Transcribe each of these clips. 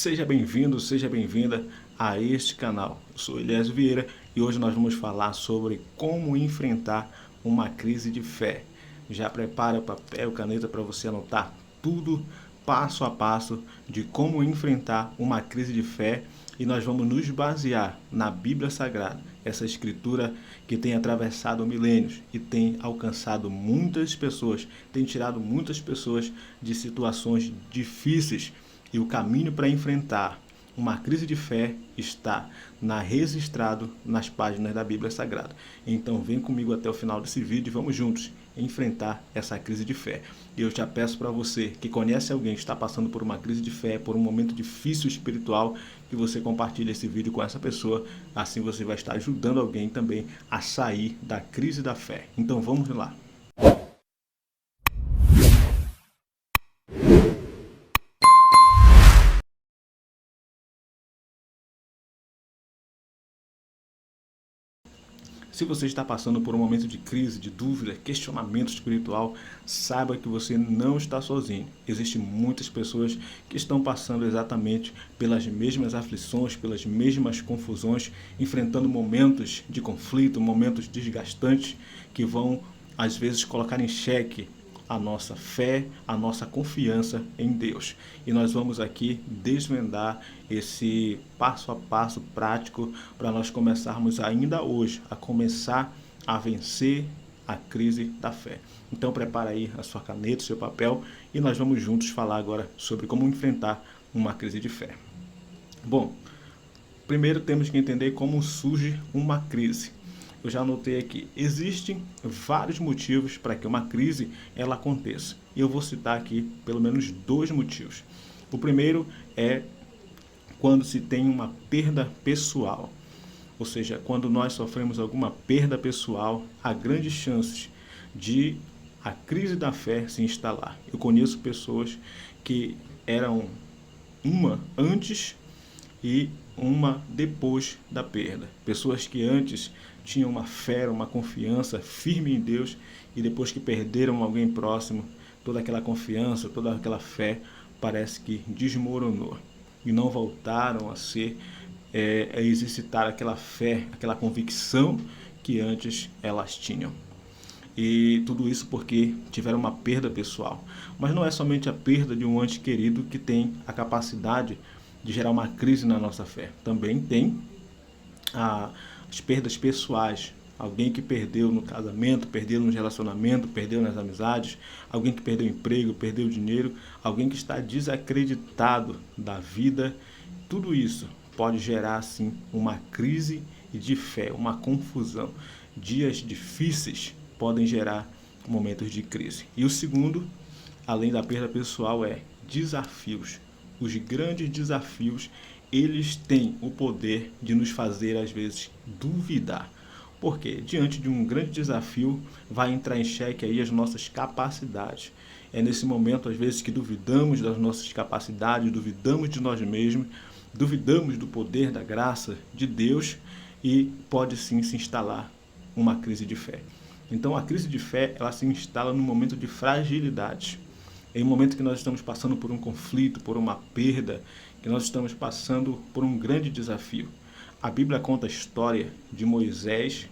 Seja bem-vindo, seja bem-vinda a este canal. Eu sou Eliésio Vieira e hoje nós vamos falar sobre como enfrentar uma crise de fé. Já prepara papel e caneta para você anotar tudo passo a passo de como enfrentar uma crise de fé e nós vamos nos basear na Bíblia Sagrada, essa escritura que tem atravessado milênios e tem alcançado muitas pessoas, tem tirado muitas pessoas de situações difíceis. E o caminho para enfrentar uma crise de fé está registrado nas páginas da Bíblia Sagrada. Então vem comigo até o final desse vídeo e vamos juntos enfrentar essa crise de fé. E eu já peço para você que conhece alguém que está passando por uma crise de fé, por um momento difícil espiritual, que você compartilhe esse vídeo com essa pessoa. Assim você vai estar ajudando alguém também a sair da crise da fé. Então vamos lá. Se você está passando por um momento de crise, de dúvida, questionamento espiritual, saiba que você não está sozinho. Existem muitas pessoas que estão passando exatamente pelas mesmas aflições, pelas mesmas confusões, enfrentando momentos de conflito, momentos desgastantes que vão, às vezes, colocar em xeque a nossa fé, a nossa confiança em Deus. E nós vamos aqui desvendar esse passo a passo prático para nós começarmos ainda hoje a começar a vencer a crise da fé. Então prepara aí a sua caneta, o seu papel e nós vamos juntos falar agora sobre como enfrentar uma crise de fé. Bom, primeiro temos que entender como surge uma crise. Eu já anotei aqui, existem vários motivos para que uma crise ela aconteça. E eu vou citar aqui pelo menos dois motivos. O primeiro é quando se tem uma perda pessoal. Ou seja, quando nós sofremos alguma perda pessoal, há grandes chances de a crise da fé se instalar. Eu conheço pessoas que eram uma antes e uma depois da perda. Pessoas que antes tinham uma fé, uma confiança firme em Deus e depois que perderam alguém próximo, toda aquela confiança, toda aquela fé parece que desmoronou e não voltaram a exercitar aquela fé, aquela convicção que antes elas tinham. E tudo isso porque tiveram uma perda pessoal. Mas não é somente a perda de um ente querido que tem a capacidade de gerar uma crise na nossa fé. Também tem as perdas pessoais. Alguém que perdeu no casamento, perdeu no relacionamento, perdeu nas amizades, alguém que perdeu o emprego, perdeu o dinheiro, alguém que está desacreditado da vida. Tudo isso pode gerar, sim, uma crise de fé, uma confusão. Dias difíceis podem gerar momentos de crise. E o segundo, além da perda pessoal, é desafios. Os grandes desafios, eles têm o poder de nos fazer, às vezes, duvidar. Porque diante de um grande desafio, vai entrar em xeque aí as nossas capacidades. É nesse momento, às vezes, que duvidamos das nossas capacidades, duvidamos de nós mesmos, duvidamos do poder, da graça de Deus e pode sim se instalar uma crise de fé. Então, a crise de fé, ela se instala num momento de fragilidade. Em um momento que nós estamos passando por um conflito, por uma perda, que nós estamos passando por um grande desafio. A Bíblia conta a história de Moisés,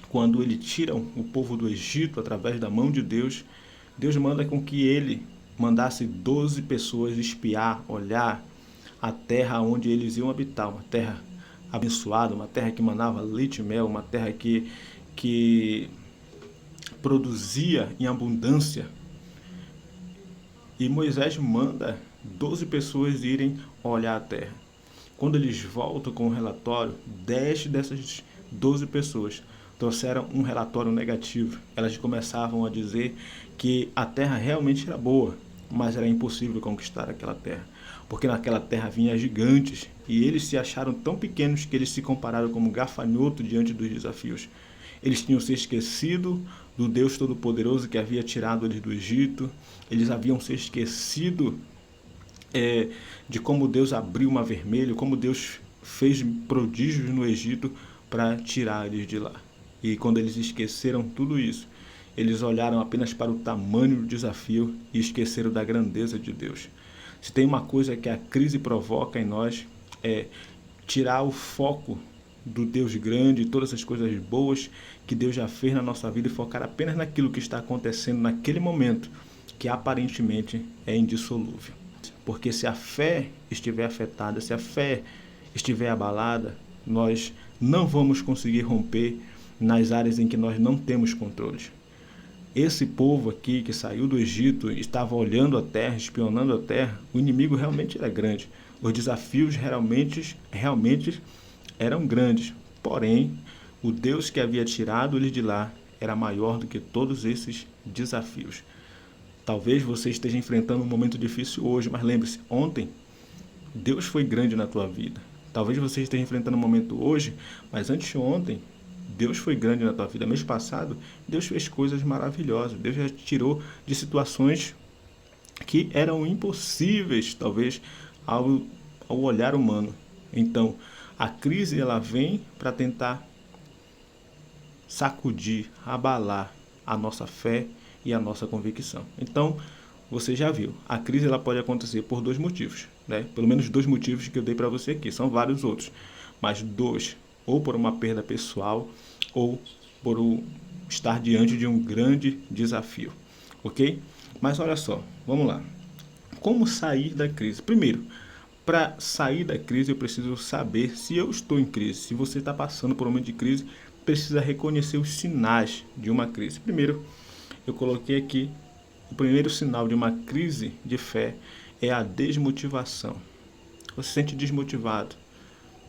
quando ele tira o povo do Egito através da mão de Deus. Deus manda com que ele mandasse 12 pessoas espiar, olhar a terra onde eles iam habitar, uma terra abençoada, uma terra que manava leite e mel, uma terra que produzia em abundância. E Moisés manda 12 pessoas irem olhar a terra. Quando eles voltam com o relatório, 10 dessas 12 pessoas trouxeram um relatório negativo. Elas começavam a dizer que a terra realmente era boa, mas era impossível conquistar aquela terra, porque naquela terra vinha gigantes e eles se acharam tão pequenos que eles se compararam como gafanhoto diante dos desafios. Eles tinham se esquecido do Deus Todo-Poderoso que havia tirado eles do Egito. Eles haviam se esquecido de como Deus abriu o Mar Vermelho, como Deus fez prodígios no Egito para tirar eles de lá. E quando eles esqueceram tudo isso, eles olharam apenas para o tamanho do desafio e esqueceram da grandeza de Deus. Se tem uma coisa que a crise provoca em nós, é tirar o foco do Deus grande, todas as coisas boas que Deus já fez na nossa vida e focar apenas naquilo que está acontecendo naquele momento, que aparentemente é indissolúvel. Porque se a fé estiver afetada, se a fé estiver abalada, nós não vamos conseguir romper nas áreas em que nós não temos controles. Esse povo aqui que saiu do Egito, estava olhando a terra, espionando a terra, o inimigo realmente era grande. Os desafios realmente eram grandes. Porém, o Deus que havia tirado eles de lá era maior do que todos esses desafios. Talvez você esteja enfrentando um momento difícil hoje, mas lembre-se, ontem Deus foi grande na tua vida. Talvez você esteja enfrentando um momento hoje, mas anteontem Deus foi grande na tua vida. Mês passado, Deus fez coisas maravilhosas. Deus já te tirou de situações que eram impossíveis, talvez, ao olhar humano. Então, a crise ela vem para tentar sacudir, abalar a nossa fé e a nossa convicção. Então, você já viu, a crise ela pode acontecer por dois motivos, né? Pelo menos dois motivos que eu dei para você aqui, são vários outros, mas dois, ou por uma perda pessoal, ou por estar diante de um grande desafio, ok? Mas olha só, vamos lá. Como sair da crise? Primeiro, para sair da crise eu preciso saber se eu estou em crise. Se você está passando por um momento de crise, precisa reconhecer os sinais de uma crise. Primeiro, eu coloquei aqui, o primeiro sinal de uma crise de fé é a desmotivação. Você se sente desmotivado,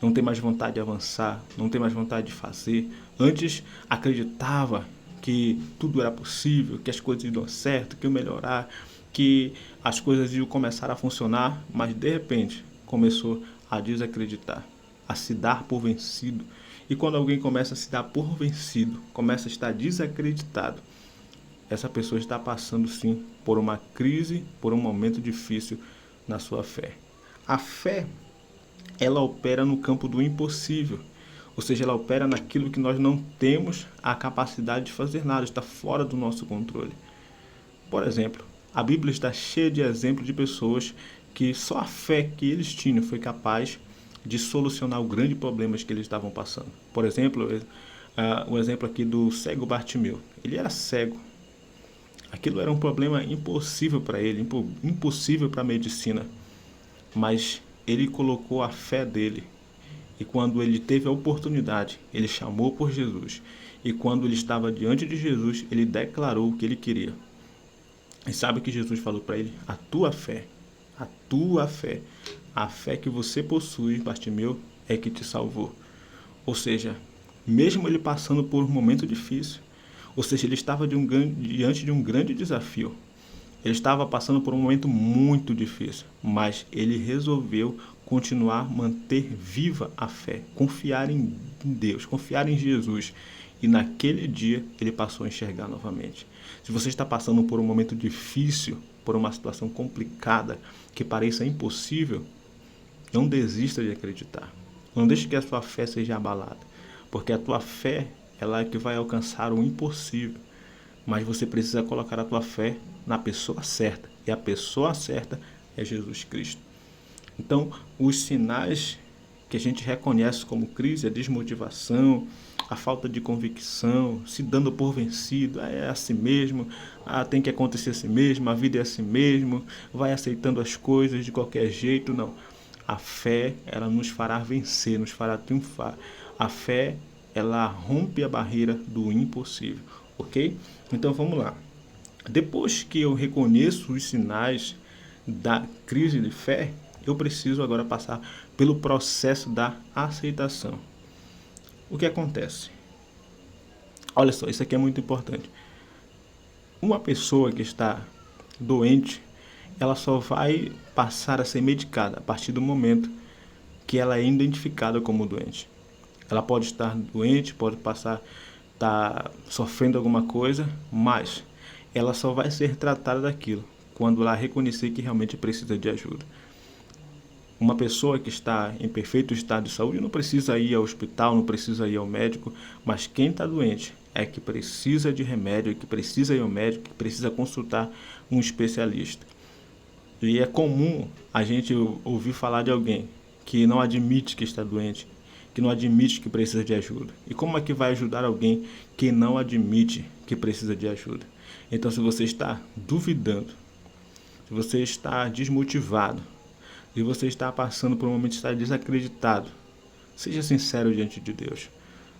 não tem mais vontade de avançar, não tem mais vontade de fazer. Antes acreditava que tudo era possível, que as coisas iam dar certo, que iam melhorar, que as coisas iam começar a funcionar, mas de repente começou a desacreditar, a se dar por vencido. E quando alguém começa a se dar por vencido, começa a estar desacreditado, essa pessoa está passando sim por uma crise, por um momento difícil na sua fé. A fé, ela opera no campo do impossível, ou seja, ela opera naquilo que nós não temos a capacidade de fazer nada, está fora do nosso controle. Por exemplo, a Bíblia está cheia de exemplos de pessoas que só a fé que eles tinham foi capaz de solucionar os grandes problemas que eles estavam passando. Por exemplo, o exemplo aqui do cego Bartimeu. Ele era cego. Aquilo era um problema impossível para ele, impossível para a medicina. Mas ele colocou a fé dele. E quando ele teve a oportunidade, ele chamou por Jesus. E quando ele estava diante de Jesus, ele declarou o que ele queria. E sabe o que Jesus falou para ele? A tua fé, a fé que você possui, Bartimeu, é que te salvou. Ou seja, mesmo ele passando por um momento difícil, ou seja, ele estava diante de um grande desafio. Ele estava passando por um momento muito difícil, mas ele resolveu continuar, manter viva a fé, confiar em Deus, confiar em Jesus. E naquele dia ele passou a enxergar novamente. Se você está passando por um momento difícil, por uma situação complicada, que pareça impossível, não desista de acreditar. Não deixe que a sua fé seja abalada, porque a tua fé ela é que vai alcançar o impossível. Mas você precisa colocar a tua fé na pessoa certa. E a pessoa certa é Jesus Cristo. Então, os sinais que a gente reconhece como crise, a desmotivação, a falta de convicção, se dando por vencido, é assim mesmo, tem que acontecer assim mesmo, a vida é assim mesmo, vai aceitando as coisas de qualquer jeito, não. A fé, ela nos fará vencer, nos fará triunfar. A fé, ela rompe a barreira do impossível, ok? Então vamos lá. Depois que eu reconheço os sinais da crise de fé, eu preciso agora passar pelo processo da aceitação. O que acontece? Olha só, isso aqui é muito importante. Uma pessoa que está doente, ela só vai passar a ser medicada a partir do momento que ela é identificada como doente. Ela pode estar doente, pode estar sofrendo alguma coisa, mas ela só vai ser tratada daquilo quando ela reconhecer que realmente precisa de ajuda. Uma pessoa que está em perfeito estado de saúde não precisa ir ao hospital, não precisa ir ao médico, mas quem está doente é que precisa de remédio, é que precisa ir ao médico, que precisa consultar um especialista. E é comum a gente ouvir falar de alguém que não admite que está doente, que não admite que precisa de ajuda. E como é que vai ajudar alguém que não admite que precisa de ajuda? Então, se você está duvidando, se você está desmotivado, se você está passando por um momento de estar desacreditado, seja sincero diante de Deus.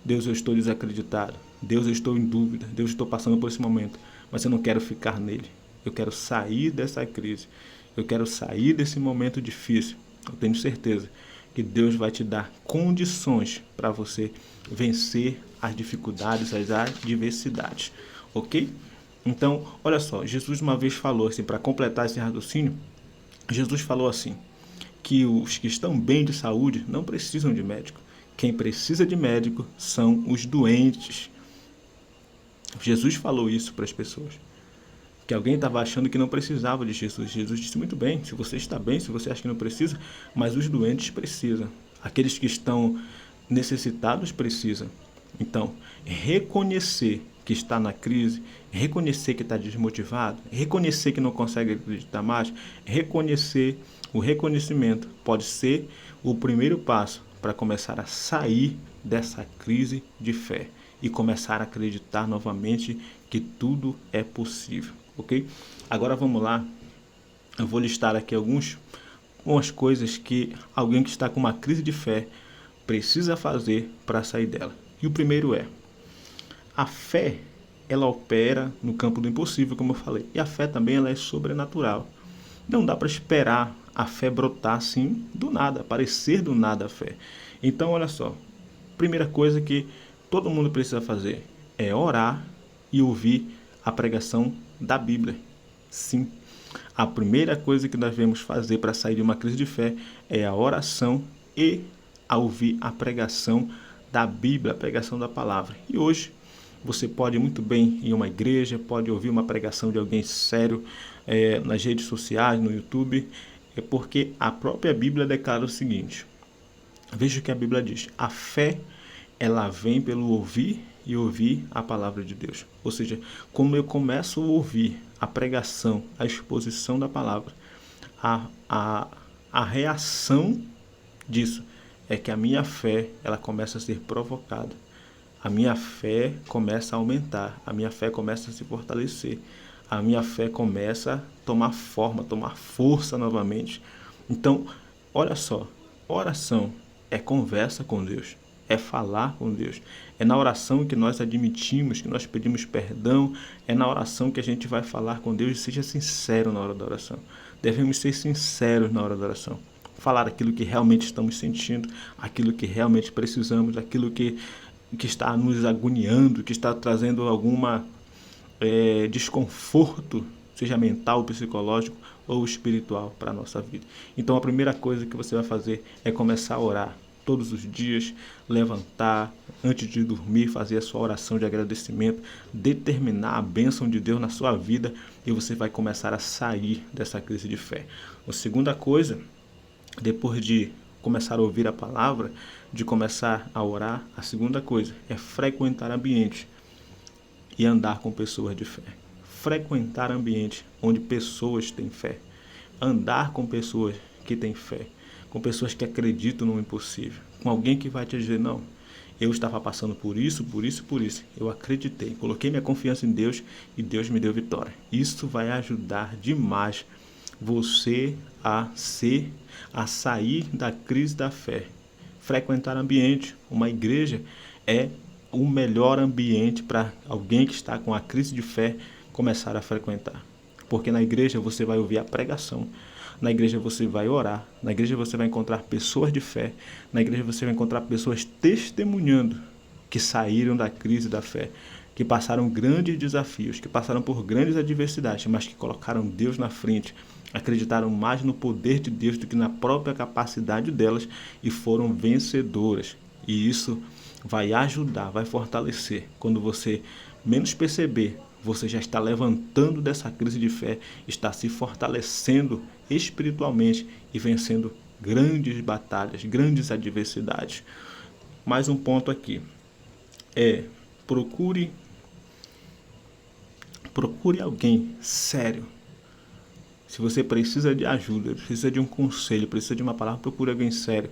Deus, eu estou desacreditado. Deus, eu estou em dúvida. Deus, eu estou passando por esse momento. Mas eu não quero ficar nele. Eu quero sair dessa crise. Eu quero sair desse momento difícil. Eu tenho certeza que Deus vai te dar condições para você vencer as dificuldades, as adversidades. Ok? Então, olha só. Jesus uma vez falou assim, para completar esse raciocínio, Jesus falou assim, que os que estão bem de saúde não precisam de médico. Quem precisa de médico são os doentes. Jesus falou isso para as pessoas. Que alguém estava achando que não precisava de Jesus. Jesus disse muito bem, se você está bem, se você acha que não precisa, mas os doentes precisam. Aqueles que estão necessitados precisam. Então, reconhecer que está na crise, reconhecer que está desmotivado, reconhecer que não consegue acreditar mais, reconhecer, o reconhecimento pode ser o primeiro passo para começar a sair dessa crise de fé e começar a acreditar novamente que tudo é possível, ok? Agora vamos lá, eu vou listar aqui algumas coisas que alguém que está com uma crise de fé precisa fazer para sair dela. E o primeiro é, a fé, ela opera no campo do impossível, como eu falei. E a fé também ela é sobrenatural. Não dá para esperar a fé brotar assim do nada, aparecer do nada a fé. Então, olha só. Primeira coisa que todo mundo precisa fazer é orar e ouvir a pregação da Bíblia. Sim. A primeira coisa que nós devemos fazer para sair de uma crise de fé é a oração e a ouvir a pregação da Bíblia, a pregação da palavra. E hoje você pode muito bem ir em uma igreja, pode ouvir uma pregação de alguém sério nas redes sociais, no YouTube, porque a própria Bíblia declara o seguinte, veja o que a Bíblia diz, a fé ela vem pelo ouvir e ouvir a palavra de Deus. Ou seja, como eu começo a ouvir a pregação, a exposição da palavra, a reação disso é que a minha fé ela começa a ser provocada. A minha fé começa a aumentar, a minha fé começa a se fortalecer, a minha fé começa a tomar forma, tomar força novamente. Então, olha só, oração é conversa com Deus, é falar com Deus. É na oração que nós admitimos, que nós pedimos perdão, é na oração que a gente vai falar com Deus e seja sincero na hora da oração. Devemos ser sinceros na hora da oração. Falar aquilo que realmente estamos sentindo, aquilo que realmente precisamos, aquilo que está nos agoniando, que está trazendo alguma desconforto, seja mental, psicológico ou espiritual para a nossa vida. Então a primeira coisa que você vai fazer é começar a orar todos os dias, levantar, antes de dormir, fazer a sua oração de agradecimento, determinar a bênção de Deus na sua vida e você vai começar a sair dessa crise de fé. A segunda coisa, depois de começar a ouvir a palavra, de começar a orar, a segunda coisa é frequentar ambientes e andar com pessoas de fé. Frequentar ambientes onde pessoas têm fé. Andar com pessoas que têm fé. Com pessoas que acreditam no impossível. Com alguém que vai te dizer, não, eu estava passando por isso, por isso, por isso. Eu acreditei, coloquei minha confiança em Deus e Deus me deu vitória. Isso vai ajudar demais você a sair da crise da fé. Frequentar ambiente, uma igreja é o melhor ambiente para alguém que está com a crise de fé começar a frequentar. Porque na igreja você vai ouvir a pregação, na igreja você vai orar, na igreja você vai encontrar pessoas de fé, na igreja você vai encontrar pessoas testemunhando que saíram da crise da fé, que passaram grandes desafios, que passaram por grandes adversidades, mas que colocaram Deus na frente, acreditaram mais no poder de Deus do que na própria capacidade delas e foram vencedoras. E isso vai ajudar, vai fortalecer. Quando você menos perceber, você já está levantando dessa crise de fé, está se fortalecendo espiritualmente e vencendo grandes batalhas, grandes adversidades. Mais um ponto aqui é procure alguém sério Se você precisa de ajuda, precisa de um conselho, precisa de uma palavra, procure alguém sério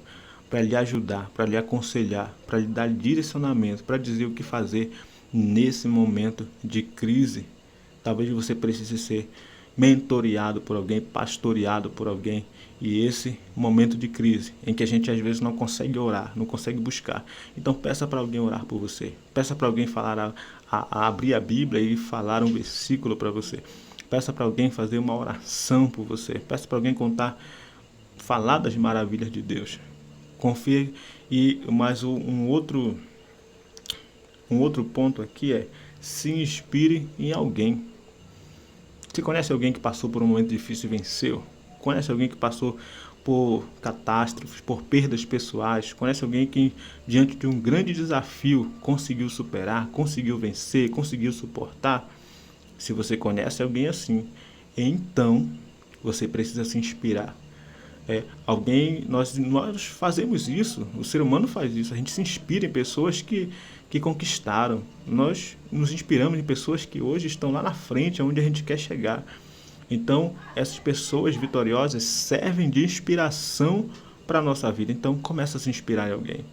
para lhe ajudar, para lhe aconselhar, para lhe dar direcionamento, para dizer o que fazer nesse momento de crise. Talvez você precise ser mentoreado por alguém, pastoreado por alguém. E esse momento de crise, em que a gente às vezes não consegue orar, não consegue buscar. Então peça para alguém orar por você. Peça para alguém falar, a abrir a Bíblia e falar um versículo para você. Peça para alguém fazer uma oração por você. Peça para alguém falar das maravilhas de Deus. Confie. E mais um outro ponto aqui é: se inspire em alguém. Você conhece alguém que passou por um momento difícil e venceu? Conhece alguém que passou por catástrofes, por perdas pessoais? Conhece alguém que, diante de um grande desafio, conseguiu superar, conseguiu vencer, conseguiu suportar? Se você conhece alguém assim, então você precisa se inspirar. Nós fazemos isso, o ser humano faz isso, a gente se inspira em pessoas que conquistaram. Nós nos inspiramos em pessoas que hoje estão lá na frente, onde a gente quer chegar. Então, essas pessoas vitoriosas servem de inspiração para a nossa vida. Então, começa a se inspirar em alguém,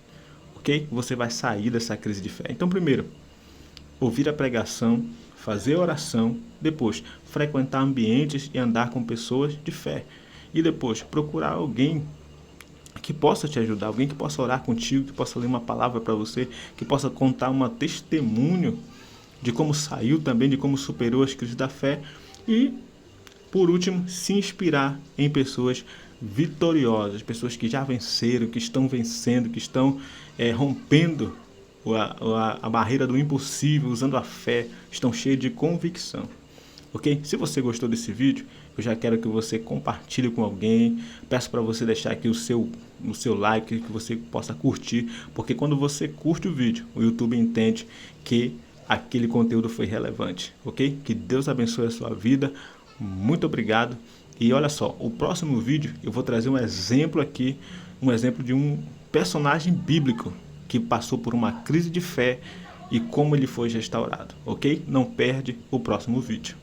ok? Você vai sair dessa crise de fé. Então, primeiro, ouvir a pregação, fazer oração, depois, frequentar ambientes e andar com pessoas de fé. E depois, procurar alguém que possa te ajudar, alguém que possa orar contigo, que possa ler uma palavra para você, que possa contar um testemunho de como saiu também, de como superou as crises da fé. E, por último, se inspirar em pessoas vitoriosas, pessoas que já venceram, que estão vencendo, que estão rompendo a barreira do impossível, usando a fé, estão cheios de convicção. Ok? Se você gostou desse vídeo, eu já quero que você compartilhe com alguém. Peço para você deixar aqui o seu like, que você possa curtir, porque quando você curte o vídeo, o YouTube entende que aquele conteúdo foi relevante, ok? Que Deus abençoe a sua vida. Muito obrigado. E olha só, o próximo vídeo eu vou trazer um exemplo aqui, um exemplo de um personagem bíblico que passou por uma crise de fé e como ele foi restaurado, ok? Não perde o próximo vídeo.